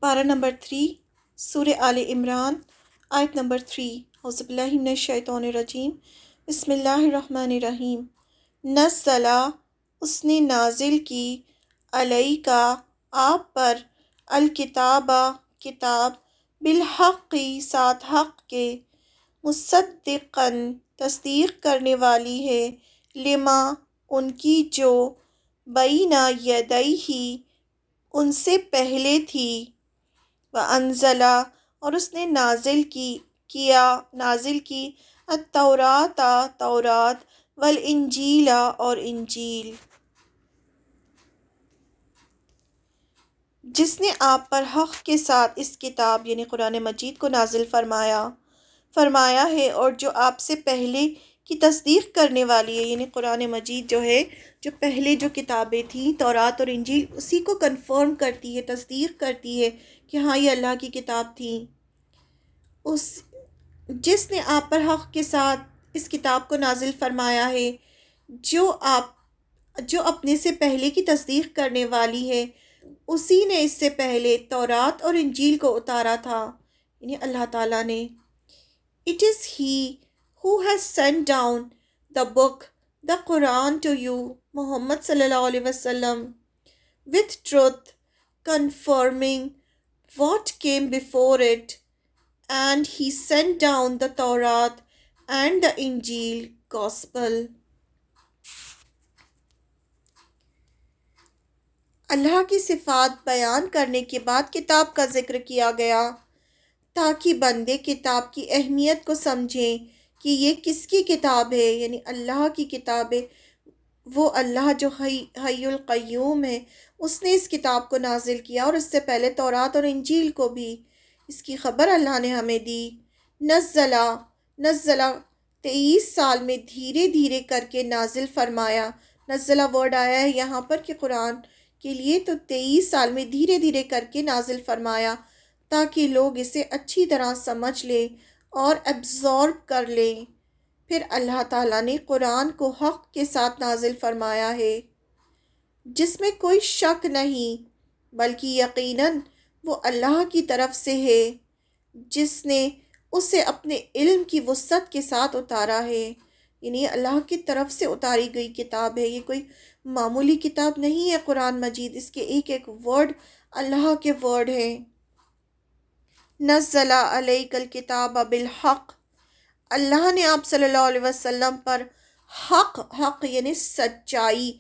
پارہ نمبر 3 سورہ آل عمران آیت نمبر 3۔ اعوذ باللہ من الشیطان الرجیم، بسم اللہ الرحمن الرحیم۔ نزلہ اس نے نازل کی، علیکا آپ پر، الکتابہ کتاب، بالحق ساتھ حق کے، مصدقاً تصدیق کرنے والی ہے، لما ان کی جو، بین یدیہ ان سے پہلے تھی، وانزلہ اور اس نے نازل کی التوراۃ تورات، والانجیل اور انجیل، جس نے آپ پر حق کے ساتھ اس کتاب یعنی قرآن مجید کو نازل فرمایا ہے، اور جو آپ سے پہلے کی تصدیق کرنے والی ہے، یعنی قرآن مجید جو ہے، جو پہلے جو کتابیں تھیں تورات اور انجیل، اسی کو کنفرم کرتی ہے، تصدیق کرتی ہے کہ ہاں یہ اللہ کی کتاب تھی۔ جس نے آپ پر حق کے ساتھ اس کتاب کو نازل فرمایا ہے، جو اپنے سے پہلے کی تصدیق کرنے والی ہے، اسی نے اس سے پہلے تورات اور انجیل کو اتارا تھا، یعنی اللہ تعالیٰ نے۔ It is he who has sent down the book, the Quran to you, Muhammad sallallahu alaihi wasallam, with truth, confirming what came before it, and he sent down the Torah and the Injil gospel. اللہ کی صفات بیان کرنے کے بعد کتاب کا ذکر کیا گیا تاکہ بندے کتاب کی اہمیت کو سمجھیں کہ یہ کس کی کتاب ہے، یعنی اللہ کی کتاب ہے۔ وہ اللہ جو حی القیوم ہے، اس نے اس کتاب کو نازل کیا، اور اس سے پہلے تورات اور انجیل کو بھی، اس کی خبر اللہ نے ہمیں دی۔ نزلہ 23 سال میں دھیرے دھیرے کر کے نازل فرمایا۔ نزلہ ورڈ آیا ہے یہاں پر کہ قرآن کے لیے، تو 23 سال میں دھیرے دھیرے کر کے نازل فرمایا تاکہ لوگ اسے اچھی طرح سمجھ لیں اور ایبزارب کر لیں۔ پھر اللہ تعالیٰ نے قرآن کو حق کے ساتھ نازل فرمایا ہے، جس میں کوئی شک نہیں، بلکہ یقیناً وہ اللہ کی طرف سے ہے، جس نے اسے اپنے علم کی وسعت کے ساتھ اتارا ہے، یعنی اللہ کی طرف سے اتاری گئی کتاب ہے، یہ کوئی معمولی کتاب نہیں ہے قرآن مجید، اس کے ایک ایک ورڈ اللہ کے ورڈ ہیں۔ نزل علیک الکتاب بالحق، اللہ نے آپ صلی اللہ علیہ وسلم پر حق یعنی سچائی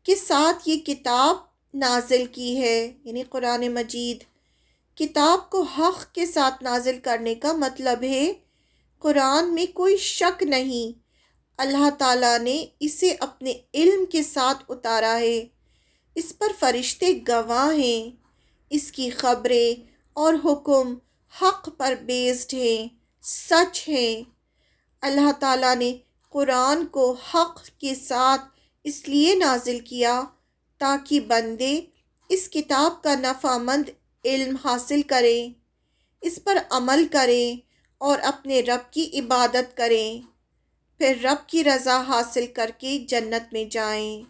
کے ساتھ یہ کتاب نازل کی ہے، یعنی قرآن مجید۔ کتاب کو حق کے ساتھ نازل کرنے کا مطلب ہے قرآن میں کوئی شک نہیں، اللہ تعالیٰ نے اسے اپنے علم کے ساتھ اتارا ہے، اس پر فرشتے گواہ ہیں، اس کی خبریں اور حکم حق پر بیسڈ ہیں، سچ ہیں۔ اللہ تعالیٰ نے قرآن کو حق کے ساتھ اس لیے نازل کیا تاکہ بندے اس کتاب کا نفع مند علم حاصل کریں، اس پر عمل کریں اور اپنے رب کی عبادت کریں، پھر رب کی رضا حاصل کر کے جنت میں جائیں۔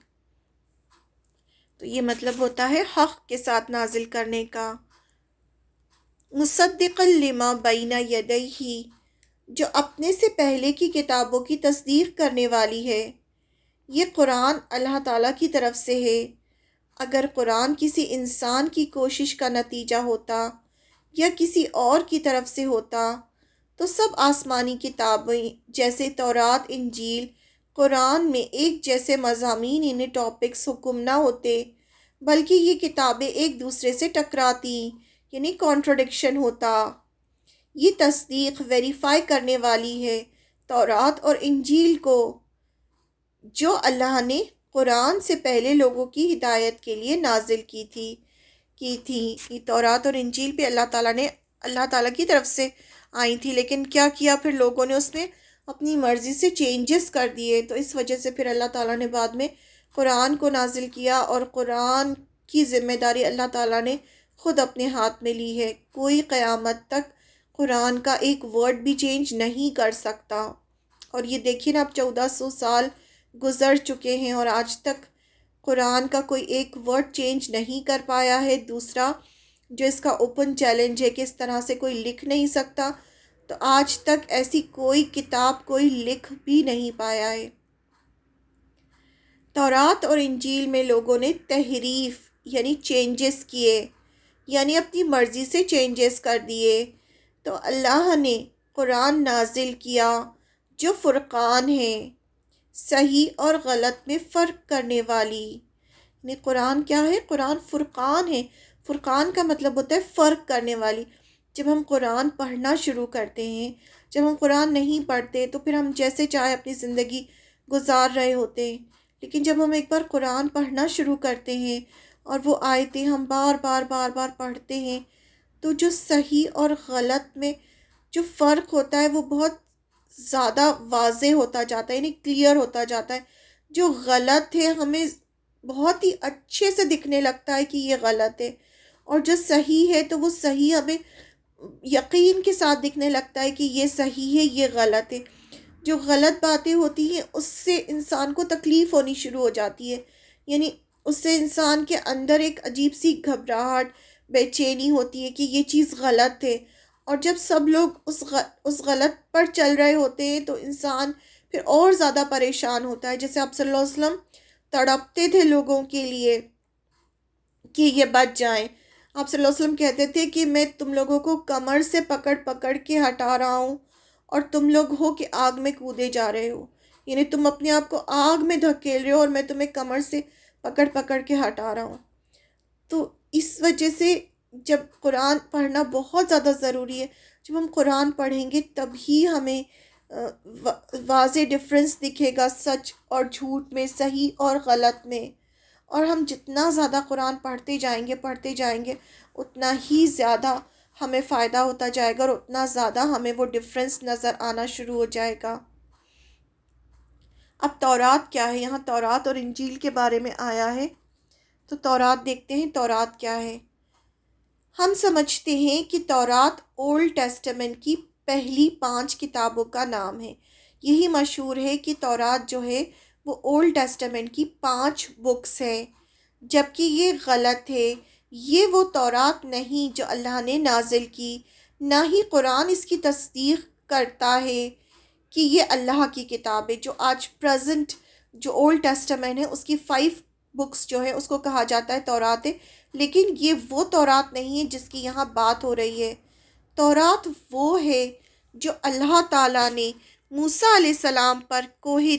تو یہ مطلب ہوتا ہے حق کے ساتھ نازل کرنے کا۔ مصدقا لما بین یدیہ، جو اپنے سے پہلے کی کتابوں کی تصدیق کرنے والی ہے۔ یہ قرآن اللہ تعالیٰ کی طرف سے ہے۔ اگر قرآن کسی انسان کی کوشش کا نتیجہ ہوتا یا کسی اور کی طرف سے ہوتا تو سب آسمانی کتابیں جیسے تورات، انجیل، قرآن میں ایک جیسے مضامین یعنی ٹاپکس حکم نہ ہوتے، بلکہ یہ کتابیں ایک دوسرے سے ٹکراتی یعنی کانٹرڈکشن ہوتا۔ یہ تصدیق ویریفائی کرنے والی ہے تورات اور انجیل کو، جو اللہ نے قرآن سے پہلے لوگوں کی ہدایت کے لیے نازل کی تھی۔ یہ تورات اور انجیل بھی اللہ تعالیٰ کی طرف سے آئی تھی، لیکن کیا کیا پھر لوگوں نے اس میں اپنی مرضی سے چینجز کر دیے، تو اس وجہ سے پھر اللہ تعالیٰ نے بعد میں قرآن کو نازل کیا، اور قرآن کی ذمہ داری اللہ تعالیٰ نے خود اپنے ہاتھ میں لی ہے۔ کوئی قیامت تک قرآن کا ایک ورڈ بھی چینج نہیں کر سکتا۔ اور یہ دیکھیں نا، اب 1400 سال گزر چکے ہیں اور آج تک قرآن کا کوئی ایک ورڈ چینج نہیں کر پایا ہے۔ دوسرا، جو اس کا اوپن چیلنج ہے کہ اس طرح سے کوئی لکھ نہیں سکتا، تو آج تک ایسی کوئی کتاب کوئی لکھ بھی نہیں پایا ہے۔ تورات اور انجیل میں لوگوں نے تحریف یعنی چینجز کیے، یعنی اپنی مرضی سے چینجز کر دیے، تو اللہ نے قرآن نازل کیا جو فرقان ہے، صحیح اور غلط میں فرق کرنے والی۔ یعنی قرآن کیا ہے؟ قرآن فرقان ہے۔ فرقان کا مطلب ہوتا ہے فرق کرنے والی۔ جب ہم قرآن پڑھنا شروع کرتے ہیں، جب ہم قرآن نہیں پڑھتے تو پھر ہم جیسے چاہے اپنی زندگی گزار رہے ہوتے ہیں، لیکن جب ہم ایک بار قرآن پڑھنا شروع کرتے ہیں اور وہ آیتیں ہم بار بار بار بار پڑھتے ہیں، تو جو صحیح اور غلط میں جو فرق ہوتا ہے وہ بہت زیادہ واضح ہوتا جاتا ہے، یعنی کلیئر ہوتا جاتا ہے۔ جو غلط ہے ہمیں بہت ہی اچھے سے دکھنے لگتا ہے کہ یہ غلط ہے، اور جو صحیح ہے تو وہ صحیح ہمیں یقین کے ساتھ دکھنے لگتا ہے کہ یہ صحیح ہے، یہ غلط ہے۔ جو غلط باتیں ہوتی ہیں اس سے انسان کو تکلیف ہونی شروع ہو جاتی ہے، یعنی اس سے انسان کے اندر ایک عجیب سی گھبراہٹ، بے چینی ہوتی ہے کہ یہ چیز غلط ہے، اور جب سب لوگ اس غلط پر چل رہے ہوتے ہیں تو انسان پھر اور زیادہ پریشان ہوتا ہے۔ جیسے آپ صلی اللہ علیہ وسلم تڑپتے تھے لوگوں کے لیے کہ یہ بچ جائیں۔ آپ صلی اللہ علیہ وسلم کہتے تھے کہ میں تم لوگوں کو کمر سے پکڑ پکڑ کے ہٹا رہا ہوں، اور تم لوگ ہو کہ آگ میں کودے جا رہے ہو، یعنی تم اپنے آپ کو آگ میں دھکیل رہے ہو اور میں تمہیں کمر سے پکڑ پکڑ کے ہٹا رہا ہوں۔ تو اس وجہ سے جب قرآن پڑھنا بہت زیادہ ضروری ہے، جب ہم قرآن پڑھیں گے تبھی ہمیں واضح ڈفرینس دکھے گا سچ اور جھوٹ میں، صحیح اور غلط میں۔ اور ہم جتنا زیادہ قرآن پڑھتے جائیں گے اتنا ہی زیادہ ہمیں فائدہ ہوتا جائے گا، اور اتنا زیادہ ہمیں وہ ڈفرینس نظر آنا شروع ہو جائے گا۔ اب تورات کیا ہے؟ یہاں تورات اور انجیل کے بارے میں آیا ہے، تو تورات دیکھتے ہیں تورات کیا ہے۔ ہم سمجھتے ہیں کہ تورات اولڈ ٹیسٹمنٹ کی پہلی 5 کتابوں کا نام ہے۔ یہی مشہور ہے کہ تورات جو ہے وہ اولڈ ٹیسٹمنٹ کی 5 بکس ہیں، جبکہ یہ غلط ہے۔ یہ وہ تورات نہیں جو اللہ نے نازل کی، نہ ہی قرآن اس کی تصدیق کرتا ہے کہ یہ اللہ کی کتاب ہے۔ جو آج پریزنٹ جو اولڈ ٹیسٹمنٹ ہے اس کی 5 بکس جو ہے اس کو کہا جاتا ہے تورات ہے، لیکن یہ وہ تورات نہیں ہے جس کی یہاں بات ہو رہی ہے۔ تورات وہ ہے جو اللہ تعالیٰ نے موسیٰ علیہ السلام پر کوہ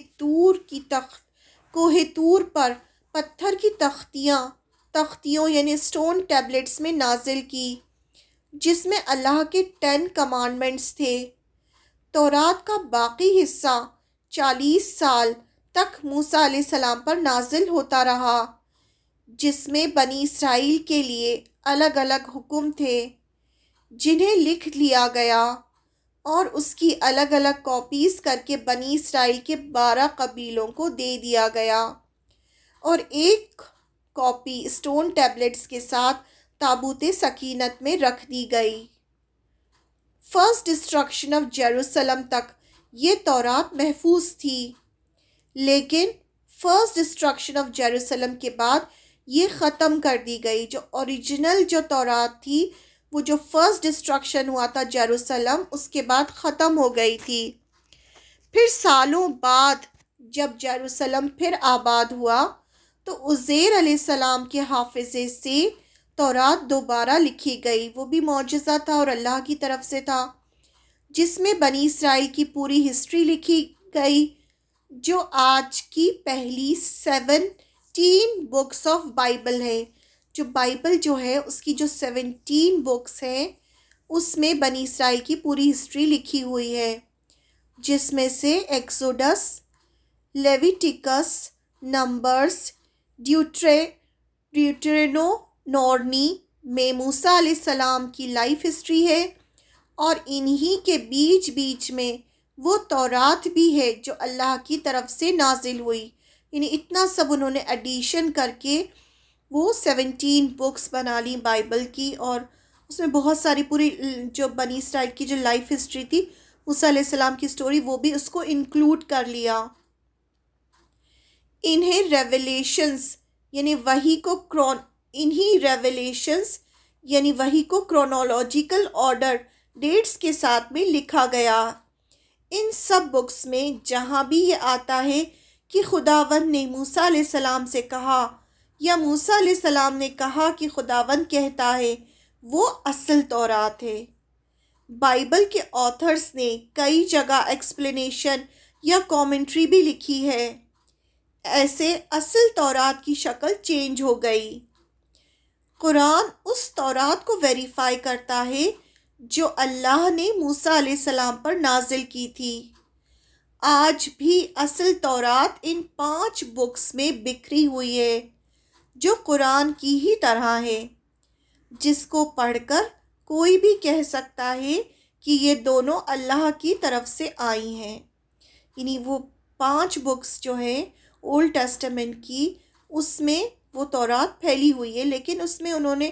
طور پر پتھر کی تختیوں یعنی سٹون ٹیبلٹس میں نازل کی، جس میں اللہ کے 10 کمانڈمنٹس تھے۔ تورات کا باقی حصہ 40 سال تک موسیٰ علیہ السلام پر نازل ہوتا رہا، جس میں بنی اسرائیل کے لیے الگ الگ حکم تھے جنہیں لکھ لیا گیا، اور اس کی الگ الگ کاپیز کر کے بنی اسرائیل کے 12 قبیلوں کو دے دیا گیا، اور ایک کاپی سٹون ٹیبلٹس کے ساتھ تابوت سکینت میں رکھ دی گئی۔ فرسٹ ڈسٹرکشن آف جیروسلم تک یہ تورات محفوظ تھی، لیکن فرسٹ ڈسٹرکشن آف جیروسلم کے بعد یہ ختم کر دی گئی۔ جو اوریجنل جو تورات تھی، وہ جو فرسٹ ڈسٹرکشن ہوا تھا جیروسلم، اس کے بعد ختم ہو گئی تھی۔ پھر سالوں بعد جب جیروسلم پھر آباد ہوا تو عزیر علیہ السلام کے حافظے سے تورات دوبارہ لکھی گئی۔ وہ بھی معجزہ تھا اور اللہ کی طرف سے تھا، جس میں بنی اسرائیل کی پوری ہسٹری لکھی گئی، جو آج کی پہلی 17 بکس آف بائبل ہے۔ جو بائبل جو ہے اس کی جو 17 بکس ہیں اس میں بنی اسرائیل کی پوری ہسٹری لکھی ہوئی ہے، جس میں سے ایکسوڈس، لیویٹیکس، نمبرز، ڈیوٹرونومی میں موسیٰ علیہ السلام کی لائف ہسٹری ہے، اور انہی کے بیچ بیچ میں وہ تورات بھی ہے جو اللہ کی طرف سے نازل ہوئی۔ یعنی اتنا سب انہوں نے ایڈیشن کر کے وہ 17 بکس بنا لی بائبل کی، اور اس میں بہت ساری پوری جو بنی اسرائیل کی جو لائف ہسٹری تھی، موسیٰ علیہ السلام کی سٹوری، وہ بھی اس کو انکلوڈ کر لیا۔ انہیں ریویلیشنز یعنی وحی کو انہی ریویلیشنز یعنی وحی کو کرونالوجیکل آرڈر ڈیٹس کے ساتھ میں لکھا گیا۔ ان سب بکس میں جہاں بھی یہ آتا ہے کہ خداوند نے موسیٰ علیہ السلام سے کہا یا موسیٰ علیہ السلام نے کہا کہ خداوند کہتا ہے، وہ اصل تورات ہے۔ بائبل کے آتھرز نے کئی جگہ ایکسپلینیشن یا کامنٹری بھی لکھی ہے۔ ایسے اصل تورات کی شکل چینج ہو گئی۔ قرآن اس تورات کو ویریفائی کرتا ہے جو اللہ نے موسیٰ علیہ السلام پر نازل کی تھی۔ آج بھی اصل تورات ان 5 بکس میں بکھری ہوئی ہے جو قرآن کی ہی طرح ہے، جس کو پڑھ کر کوئی بھی کہہ سکتا ہے کہ یہ دونوں اللہ کی طرف سے آئی ہیں۔ یعنی وہ 5 بکس جو ہیں اولڈ ٹیسٹمنٹ کی، اس میں وہ تورات پھیلی ہوئی ہے، لیکن اس میں انہوں نے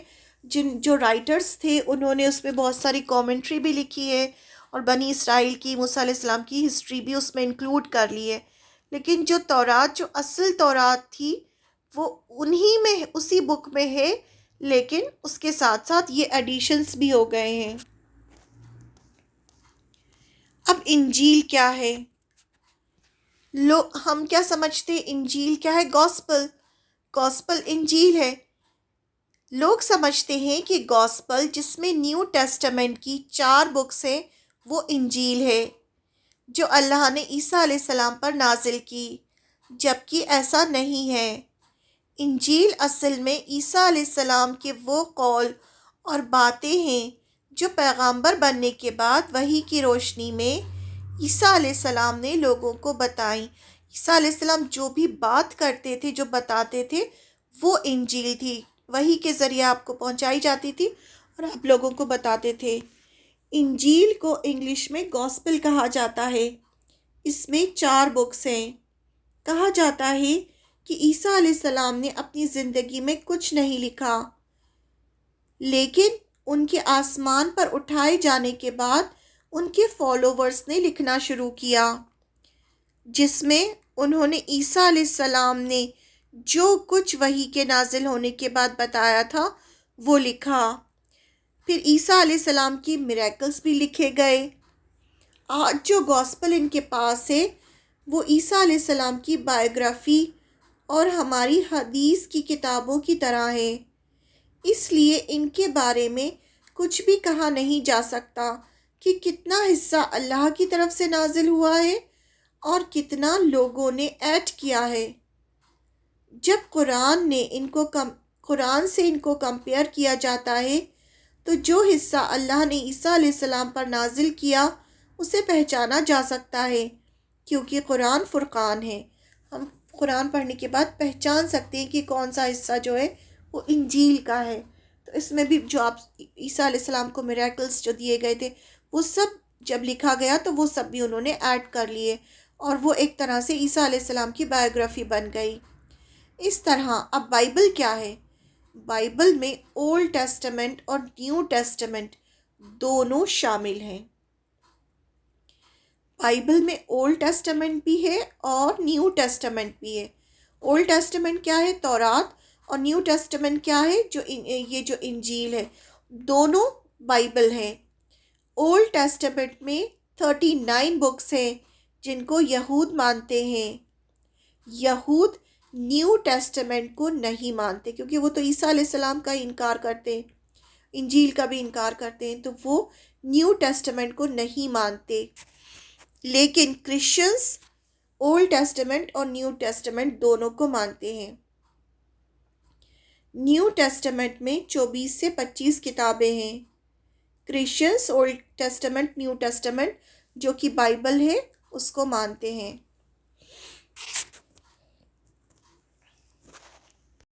جو رائٹرز تھے انہوں نے اس میں بہت ساری کامنٹری بھی لکھی ہے، اور بنی اسرائیل کی، موسیٰ علیہ السلام کی ہسٹری بھی اس میں انکلوڈ کر لی ہے۔ لیکن جو تورات، جو اصل تورات تھی، وہ انہی میں، اسی بک میں ہے، لیکن اس کے ساتھ ساتھ یہ ایڈیشنز بھی ہو گئے ہیں۔ اب انجیل کیا ہے؟ ہم کیا سمجھتے ہیں انجیل کیا ہے؟ گاسپل انجیل ہے۔ لوگ سمجھتے ہیں کہ گاسپل، جس میں نیو ٹیسٹمنٹ کی 4 بکس ہیں، وہ انجیل ہے جو اللہ نے عیسیٰ علیہ السلام پر نازل کی، جبکہ ایسا نہیں ہے۔ انجیل اصل میں عیسیٰ علیہ السلام کے وہ قول اور باتیں ہیں جو پیغامبر بننے کے بعد وحی کی روشنی میں عیسیٰ علیہ السلام نے لوگوں کو بتائیں۔ عیسیٰ علیہ السلام جو بھی بات کرتے تھے، جو بتاتے تھے، وہ انجیل تھی، وحی کے ذریعے آپ کو پہنچائی جاتی تھی اور آپ لوگوں کو بتاتے تھے۔ انجیل کو انگلش میں گاسپل کہا جاتا ہے۔ اس میں 4 بکس ہیں۔ کہا جاتا ہے کہ عیسیٰ علیہ السلام نے اپنی زندگی میں کچھ نہیں لکھا، لیکن ان کے آسمان پر اٹھائے جانے کے بعد ان کے فالوورز نے لکھنا شروع کیا، جس میں انہوں نے عیسیٰ علیہ السلام نے جو کچھ وحی کے نازل ہونے کے بعد بتایا تھا وہ لکھا۔ پھر عیسیٰ علیہ السلام کی میریکلز بھی لکھے گئے۔ آج جو گاسپل ان کے پاس ہے وہ عیسیٰ علیہ السلام کی بائیوگرافی اور ہماری حدیث کی کتابوں کی طرح ہے۔ اس لیے ان کے بارے میں کچھ بھی کہا نہیں جا سکتا کہ کتنا حصہ اللہ کی طرف سے نازل ہوا ہے اور کتنا لوگوں نے ایڈ کیا ہے۔ جب قرآن سے ان کو کمپیئر کیا جاتا ہے تو جو حصہ اللہ نے عیسیٰ علیہ السلام پر نازل کیا اسے پہچانا جا سکتا ہے، کیونکہ قرآن فرقان ہے۔ ہم قرآن پڑھنے کے بعد پہچان سکتے ہیں کہ کون سا حصہ جو ہے وہ انجیل کا ہے۔ تو اس میں بھی جو آپ عیسیٰ علیہ السلام کو میریکلز جو دیے گئے تھے، وہ سب جب لکھا گیا تو وہ سب بھی انہوں نے ایڈ کر لیے، اور وہ ایک طرح سے عیسیٰ علیہ السلام کی بائیوگرافی بن گئی۔ اس طرح اب بائبل کیا ہے؟ بائبل میں اولڈ ٹیسٹمنٹ اور نیو ٹیسٹمنٹ دونوں شامل ہیں۔ بائبل میں اولڈ ٹیسٹمنٹ بھی ہے اور نیو ٹیسٹمنٹ بھی ہے۔ اولڈ ٹیسٹمنٹ کیا ہے؟ تورات۔ اور نیو ٹیسٹمنٹ کیا ہے؟ یہ جو انجیل ہے۔ دونوں بائبل ہیں۔ اولڈ ٹیسٹمنٹ میں 39 بکس ہیں جن کو یہود مانتے ہیں۔ یہود نیو ٹیسٹمنٹ کو نہیں مانتے، کیونکہ وہ تو عیسیٰ علیہ السلام کا انکار کرتے ہیں، انجیل کا بھی انکار کرتے ہیں، تو وہ نیو ٹیسٹمنٹ کو نہیں مانتے۔ لیکن کرسچنز اولڈ ٹیسٹمنٹ اور نیو ٹیسٹمنٹ دونوں کو مانتے ہیں۔ نیو ٹیسٹمنٹ میں 24 سے 25 کتابیں ہیں۔ Christians old testament, new testament جو کہ بائبل ہے، اس کو مانتے ہیں۔